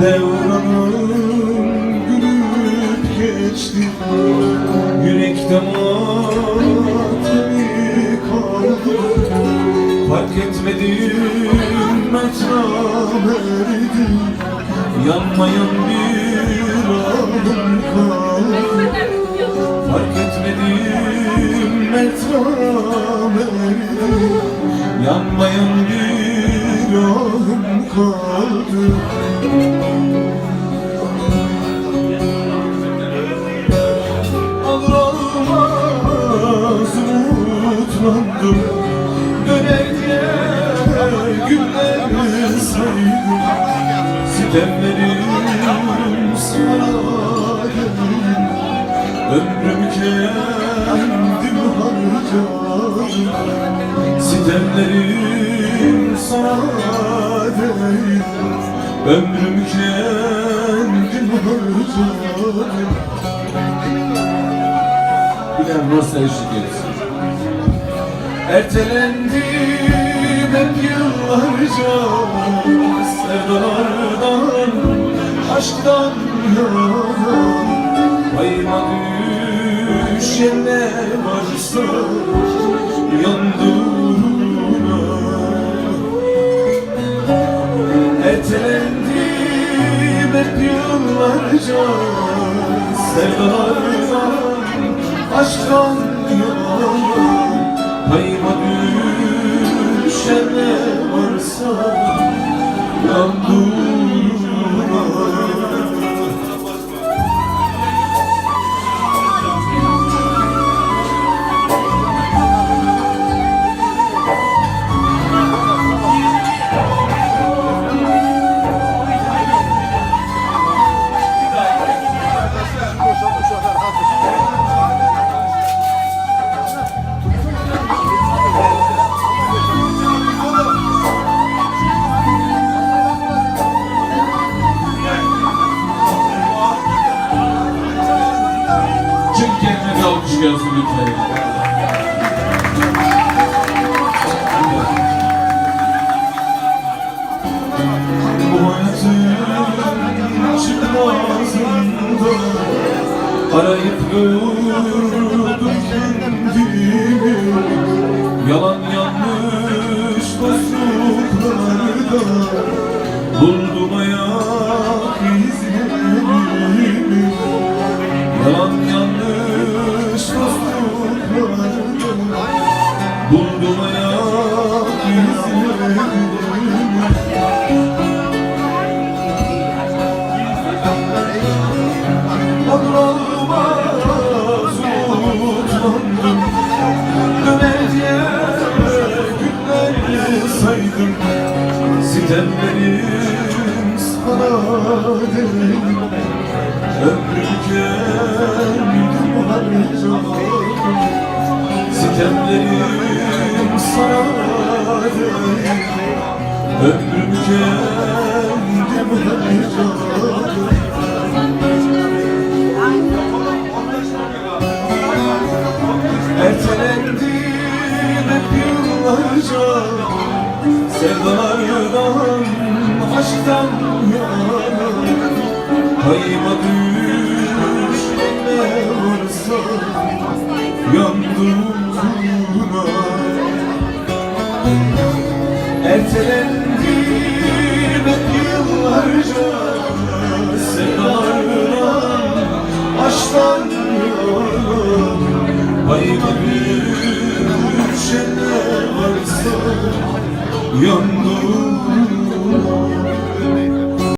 Devranım gülüp geçti, yürekte matemi kaldı. Fark etmedim metrem eridi, yanmayan bir alım kaldı. Fark etmedim metrem eridi, yanmayan bir alım kaldı. Alır almaz umutlandım, döner diye günler saydım. Sitemlerim sana geldim, ömrümü kendim harcadım. Sitemlerim sana geldim, ömrümü kendim harcadım. Bilen varsa eşlik etsin. Ertelendim hep yıllarca, sevdalardan, aşktan yana. Payıma düşen ne varsa yandırına. Ertelendim hep yıllarca, sevdalardan, aşktan yana. Payıma düşen ne varsa yandırına. Alkış gelsin lütfen. Bu hayatın çıkmazında arayıp gördüm kendimi. Yalan yanlış dostluklarda buldum ayak izlerimi. Yalan yanlış dostluklarda buldum ayak izlerimi. Alır almaz umutlandım, döner diye günler saydım. Sitemlerim sana dedim, ömrümü kendim harcadım. Sitemlerim sana dedim, ömrümü kendim harcadım. Ertelendim hep yıllarca, sevdalardan, aşktan yana. Payıma düşen ne varsa yandırına. Ertelendim hep yıllarca, sevdalardan, aşktan yana. Payıma düşen ne varsa yandırına.